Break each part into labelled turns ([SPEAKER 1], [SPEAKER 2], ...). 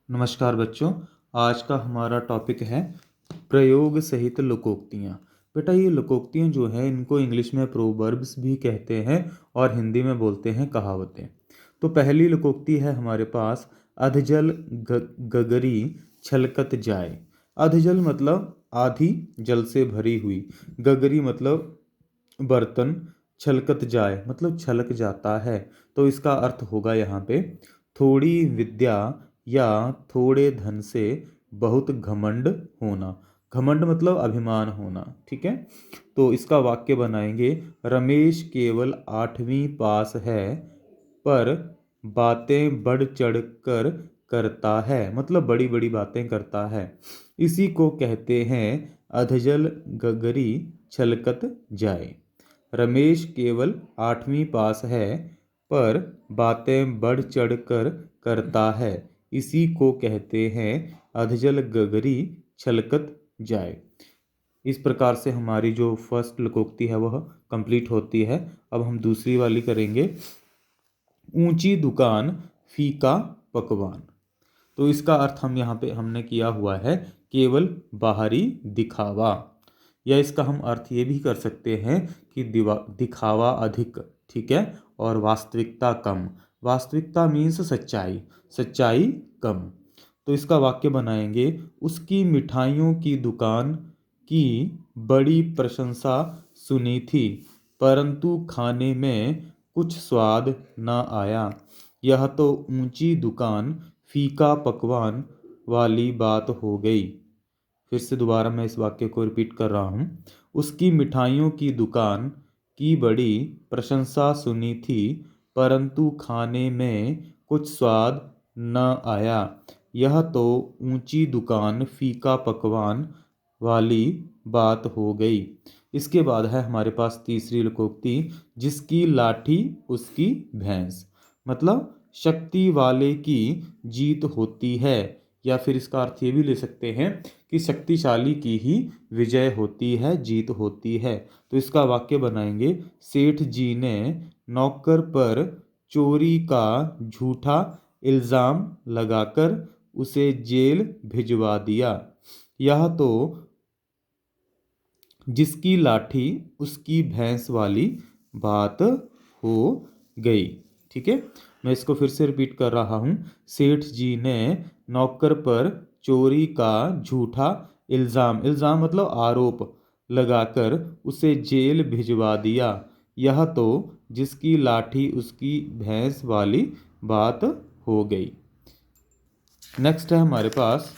[SPEAKER 1] नमस्कार बच्चों। आज का हमारा टॉपिक है प्रयोग सहित लोकोक्तियाँ। बेटा ये लोकोक्तियाँ जो है इनको इंग्लिश में प्रोवर्ब्स भी कहते हैं और हिंदी में बोलते हैं कहावतें। तो पहली लोकोक्ति है हमारे पास, अधजल गगरी छलकत जाए। अधजल मतलब आधी जल से भरी हुई, गगरी मतलब बर्तन, छलकत जाए मतलब छलक जाता है। तो इसका अर्थ होगा यहाँ पे थोड़ी विद्या या थोड़े धन से बहुत घमंड होना। घमंड मतलब अभिमान होना, ठीक है। तो इसका वाक्य बनाएंगे, रमेश केवल 8वीं पास है पर बातें बढ़ चढ़ कर करता है, मतलब बड़ी बड़ी बातें करता है। इसी को कहते हैं अधजल गगरी छलकत जाए। रमेश केवल 8वीं पास है पर बातें बढ़ चढ़ कर करता है, इसी को कहते हैं अधजल गगरी छलकत जाए। इस प्रकार से हमारी जो फर्स्ट लोकोक्ति है वह कंप्लीट होती है। अब हम दूसरी वाली करेंगे, ऊंची दुकान फीका पकवान। तो इसका अर्थ हम यहाँ पे हमने किया हुआ है केवल बाहरी दिखावा, या इसका हम अर्थ ये भी कर सकते हैं कि दिखावा अधिक, ठीक है, और वास्तविकता कम। वास्तविकता मीन्स सच्चाई, सच्चाई कम। तो इसका वाक्य बनाएंगे, उसकी मिठाइयों की दुकान की बड़ी प्रशंसा सुनी थी परंतु खाने में कुछ स्वाद न आया। यह तो ऊंची दुकान फीका पकवान वाली बात हो गई। फिर से दोबारा मैं इस वाक्य को रिपीट कर रहा हूँ। उसकी मिठाइयों की दुकान की बड़ी प्रशंसा सुनी थी परंतु खाने में कुछ स्वाद न आया। यह तो ऊंची दुकान फीका पकवान वाली बात हो गई। इसके बाद है हमारे पास तीसरी लोकोक्ति, जिसकी लाठी उसकी भैंस। मतलब शक्ति वाले की जीत होती है, या फिर इसका अर्थ ये भी ले सकते हैं कि शक्तिशाली की ही विजय होती है, जीत होती है। तो इसका वाक्य बनाएंगे, सेठ जी ने नौकर पर चोरी का झूठा इल्जाम लगाकर उसे जेल भिजवा दिया। यह तो जिसकी लाठी उसकी भैंस वाली बात हो गई, ठीक है। मैं इसको फिर से रिपीट कर रहा हूँ। सेठ जी ने नौकर पर चोरी का झूठा इल्जाम, इल्जाम मतलब आरोप, लगाकर उसे जेल भिजवा दिया। यह तो जिसकी लाठी उसकी भैंस वाली बात हो गई। नेक्स्ट है हमारे पास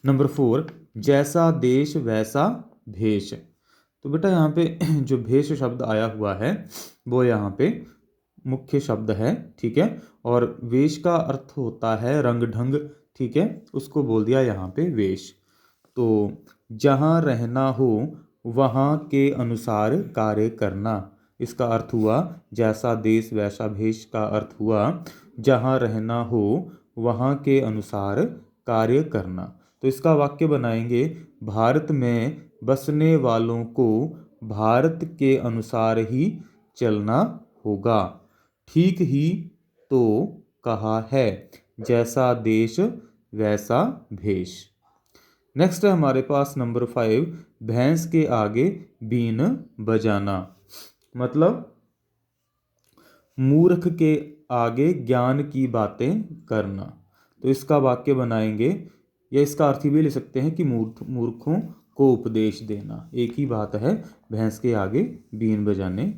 [SPEAKER 1] नंबर 4, जैसा देश वैसा भेष। तो बेटा यहाँ पे जो भेष शब्द आया हुआ है वो यहाँ पे मुख्य शब्द है, ठीक है। और वेश का अर्थ होता है रंग ढंग, ठीक है, उसको बोल दिया यहाँ पे वेश। तो जहाँ रहना हो वहाँ के अनुसार कार्य करना। इसका अर्थ हुआ जैसा देश वैसा भेष का अर्थ हुआ जहाँ रहना हो वहाँ के अनुसार कार्य करना। तो इसका वाक्य बनाएंगे, भारत में बसने वालों को भारत के अनुसार ही चलना होगा। ठीक ही तो कहा है, जैसा देश वैसा भेष। नेक्स्ट है हमारे पास नंबर 5, भैंस के आगे बीन बजाना। मतलब मूर्ख के आगे ज्ञान की बातें करना। तो इसका वाक्य बनाएंगे, या इसका अर्थ भी ले सकते हैं कि मूर्खों को उपदेश देना। एक ही बात है भैंस के आगे बीन बजाने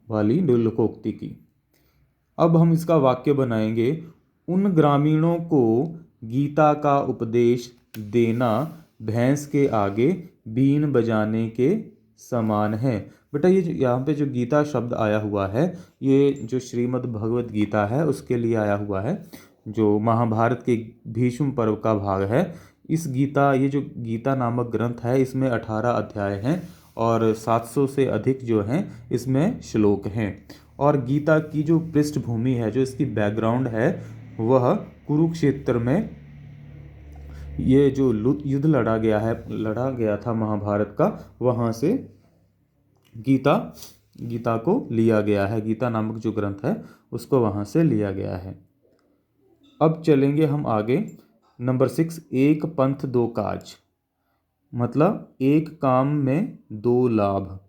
[SPEAKER 1] वाली लोकोक्ति की। अब हम इसका वाक्य बनाएंगे, उन ग्रामीणों को गीता का उपदेश देना भैंस के आगे बीन बजाने के समान है। बेटा ये यहाँ पे जो गीता शब्द आया हुआ है ये जो श्रीमद् भगवत गीता है उसके लिए आया हुआ है, जो महाभारत के भीष्म पर्व का भाग है। इस गीता, ये जो गीता नामक ग्रंथ है इसमें 18 अध्याय हैं और 700 से अधिक जो हैं इसमें श्लोक हैं। और गीता की जो पृष्ठभूमि है, जो इसकी बैकग्राउंड है, वह कुरुक्षेत्र में ये जो युद्ध लड़ा गया था महाभारत का, वहाँ से गीता गीता को लिया गया है, गीता नामक जो ग्रंथ है उसको वहाँ से लिया गया है। अब चलेंगे हम आगे। नंबर 6, एक पंथ दो काज, मतलब एक काम में दो लाभ।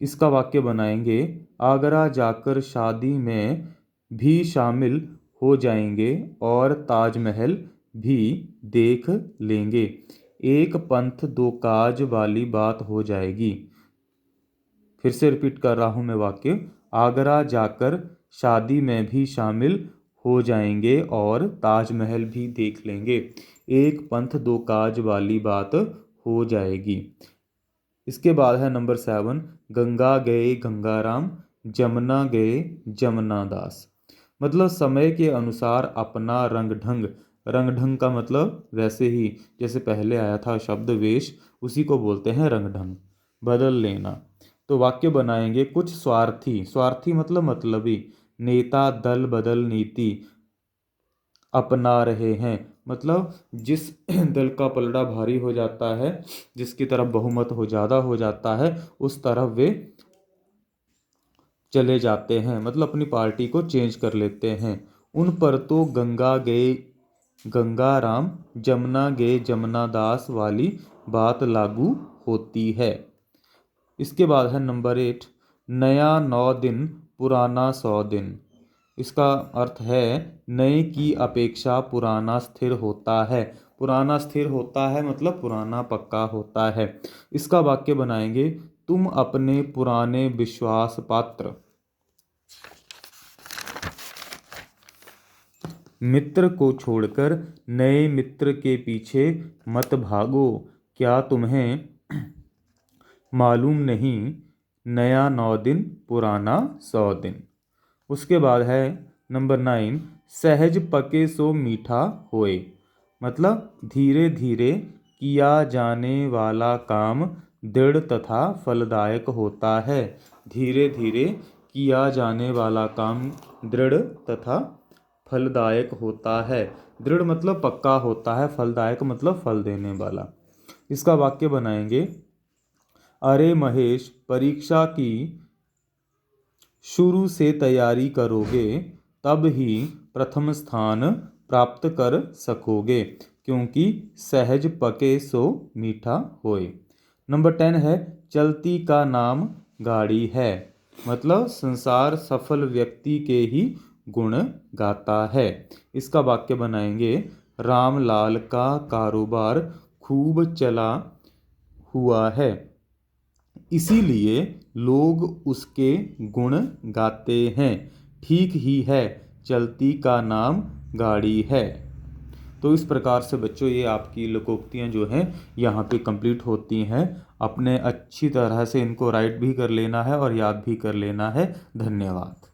[SPEAKER 1] इसका वाक्य बनाएंगे, आगरा जाकर शादी में भी शामिल हो जाएंगे और ताजमहल भी देख लेंगे। एक पंथ दो काज वाली बात हो जाएगी। फिर से रिपीट कर रहा हूँ मैं वाक्य, आगरा जाकर शादी में भी शामिल हो जाएंगे और ताजमहल भी देख लेंगे। एक पंथ दो काज वाली बात हो जाएगी। इसके बाद है नंबर 7, गंगा गए गंगाराम, जमुना गए जमुना दास। मतलब समय के अनुसार अपना रंग ढंग, रंग ढंग का मतलब वैसे ही जैसे पहले आया था शब्द वेश, उसी को बोलते हैं रंग ढंग, बदल लेना। तो वाक्य बनाएंगे, कुछ स्वार्थी, स्वार्थी मतलब मतलबी, नेता दल बदल नीति अपना रहे हैं। मतलब जिस दल का पलड़ा भारी हो जाता है, जिसकी तरफ बहुमत हो ज़्यादा हो जाता है, उस तरफ वे चले जाते हैं, मतलब अपनी पार्टी को चेंज कर लेते हैं। उन पर तो गंगा गए गंगा राम, जमुना गए जमुना दास वाली बात लागू होती है। इसके बाद है नंबर 8, नया 9 दिन पुराना 100 दिन। इसका अर्थ है नए की अपेक्षा पुराना स्थिर होता है। पुराना स्थिर होता है मतलब पुराना पक्का होता है। इसका वाक्य बनाएंगे, तुम अपने पुराने विश्वास पात्र मित्र को छोड़कर नए मित्र के पीछे मत भागो। क्या तुम्हें मालूम नहीं, नया 9 दिन पुराना 100 दिन। उसके बाद है नंबर 9, सहज पके सो मीठा होए। मतलब धीरे धीरे किया जाने वाला काम दृढ़ तथा फलदायक होता है। धीरे धीरे किया जाने वाला काम दृढ़ तथा फलदायक होता है। दृढ़ मतलब पक्का होता है, फलदायक मतलब फल देने वाला। इसका वाक्य बनाएंगे, अरे महेश, परीक्षा की शुरू से तैयारी करोगे तब ही प्रथम स्थान प्राप्त कर सकोगे, क्योंकि सहज पके सो मीठा होए। नंबर 10 है, चलती का नाम गाड़ी है। मतलब संसार सफल व्यक्ति के ही गुण गाता है। इसका वाक्य बनाएंगे, रामलाल का कारोबार खूब चला हुआ है, इसीलिए लोग उसके गुण गाते हैं। ठीक ही है, चलती का नाम गाड़ी है। तो इस प्रकार से बच्चों ये आपकी लोकोक्तियाँ जो हैं यहाँ पे कंप्लीट होती हैं। अपने अच्छी तरह से इनको राइट भी कर लेना है और याद भी कर लेना है। धन्यवाद।